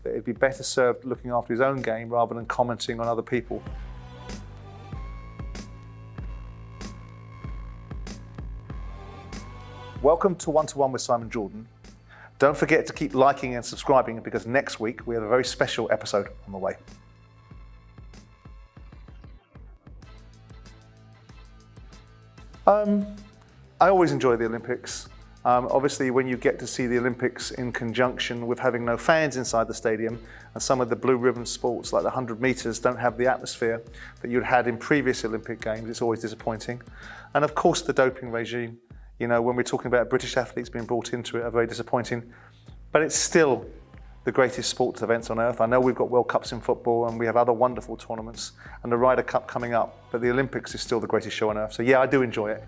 that it'd be better served looking after his own game rather than commenting on other people. Welcome to One with Simon Jordan. Don't forget to keep liking and subscribing because next week we have a very special episode on the way. I always enjoy the Olympics. Obviously, when you get to see the Olympics in conjunction with having no fans inside the stadium, and some of the blue ribbon sports like the 100 metres don't have the atmosphere that you'd had in previous Olympic Games, it's always disappointing. And of course the doping regime, you know, when we're talking about British athletes being brought into it, are very disappointing. But it's still the greatest sports events on earth. I know we've got World Cups in football and we have other wonderful tournaments and the Ryder Cup coming up, but the Olympics is still the greatest show on earth. So yeah, I do enjoy it.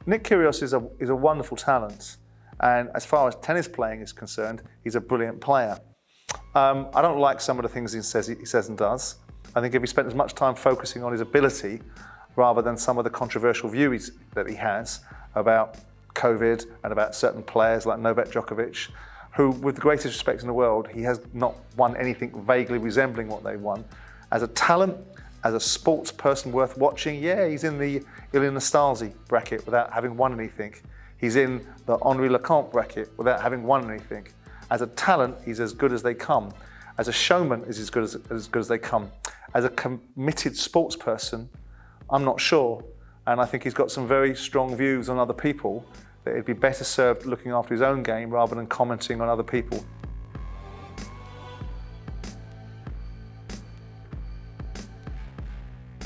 Nick Kyrus is a wonderful talent, and as far as tennis playing is concerned, he's a brilliant player. I don't like some of the things he says and does. I think if he spent as much time focusing on his ability rather than some of the controversial views that he has about COVID and about certain players like Novak Djokovic, who, with the greatest respect in the world, he has not won anything vaguely resembling what they won. As a talent, as a sports person worth watching, yeah, he's in the Ilie Nastase bracket without having won anything. He's in the Henri Lecomte bracket without having won anything. As a talent, he's as good as they come. As a showman, he's as good as they come. As a committed sports person, I'm not sure. And I think he's got some very strong views on other people that it'd be better served looking after his own game rather than commenting on other people.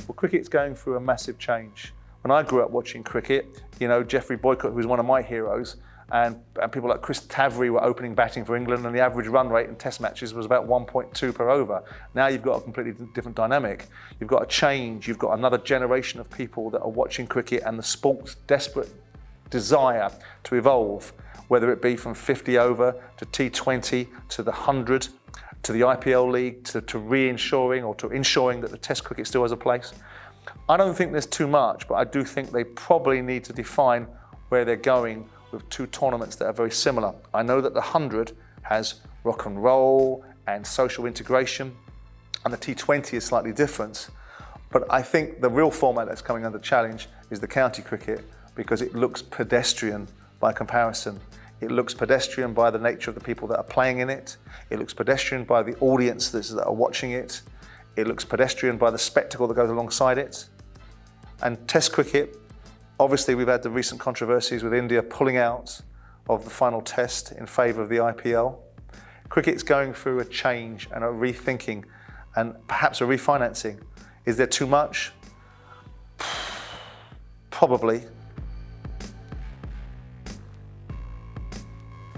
Well, cricket's going through a massive change. When I grew up watching cricket, you know, Geoffrey Boycott, who was one of my heroes, and people like Chris Tavery were opening batting for England, and the average run rate in test matches was about 1.2 per over. Now you've got a completely different dynamic. You've got a change, you've got another generation of people that are watching cricket and the sport's desperate desire to evolve, whether it be from 50 over to T20 to the 100 to the IPL League to re-insuring or to ensuring that the Test cricket still has a place. I don't think there's too much, but I do think they probably need to define where they're going with two tournaments that are very similar. I know that the 100 has rock and roll and social integration, and the T20 is slightly different. But I think the real format that's coming under challenge is the county cricket, because it looks pedestrian by comparison. It looks pedestrian by the nature of the people that are playing in it. It looks pedestrian by the audience that are watching it. It looks pedestrian by the spectacle that goes alongside it. And Test cricket, obviously we've had the recent controversies with India pulling out of the final test in favour of the IPL. Cricket's going through a change and a rethinking and perhaps a refinancing. Is there too much? Probably.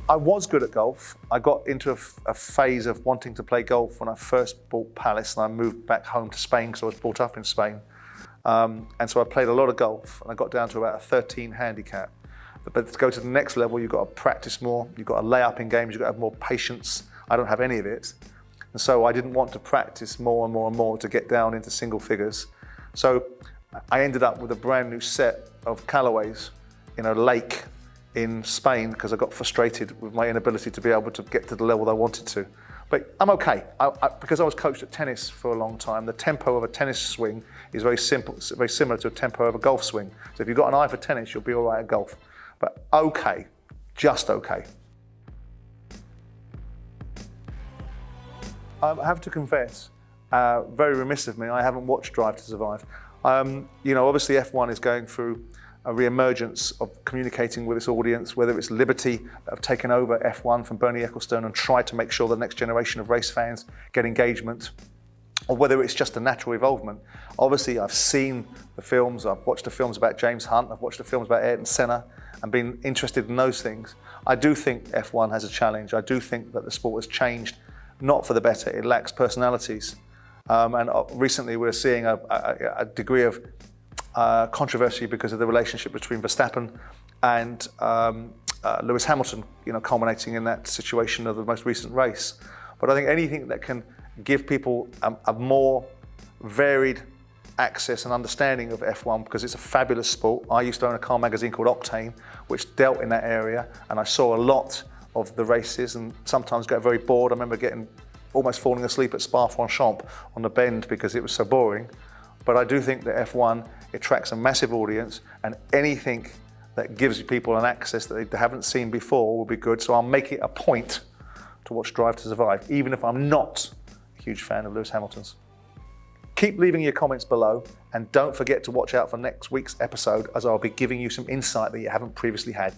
I was good at golf. I got into a phase of wanting to play golf when I first bought Palace and I moved back home to Spain because I was brought up in Spain. And so I played a lot of golf and I got down to about a 13 handicap. But to go to the next level, you've got to practice more, you've got to lay up in games, you've got to have more patience. I don't have any of it. And so I didn't want to practice more and more and more to get down into single figures. So I ended up with a brand new set of Callaways in a lake in Spain because I got frustrated with my inability to be able to get to the level I wanted to. But I'm okay, because I was coached at tennis for a long time. The tempo of a tennis swing is very simple, very similar to a tempo of a golf swing. So if you've got an eye for tennis, you'll be all right at golf. But okay, just okay. I have to confess, very remiss of me, I haven't watched Drive to Survive. You know, obviously F1 is going through a re-emergence of communicating with its audience, whether it's Liberty that have taken over F1 from Bernie Ecclestone and tried to make sure the next generation of race fans get engagement, or whether it's just a natural evolvement. Obviously, I've seen the films, I've watched the films about James Hunt, I've watched the films about Ayrton Senna, and been interested in those things. I do think F1 has a challenge. I do think that the sport has changed, not for the better. It lacks personalities. And recently we're seeing a degree of controversy because of the relationship between Verstappen and Lewis Hamilton, you know, culminating in that situation of the most recent race. But I think anything that can give people a more varied access and understanding of F1 because it's a fabulous sport. I used to own a car magazine called Octane, which dealt in that area, and I saw a lot of the races and sometimes got very bored. I remember almost falling asleep at Spa-Francorchamps on the bend because it was so boring. But I do think that F1 attracts a massive audience, and anything that gives people an access that they haven't seen before will be good. So I'll make it a point to watch Drive to Survive, even if I'm not a huge fan of Lewis Hamilton's. Keep leaving your comments below, and don't forget to watch out for next week's episode, as I'll be giving you some insight that you haven't previously had.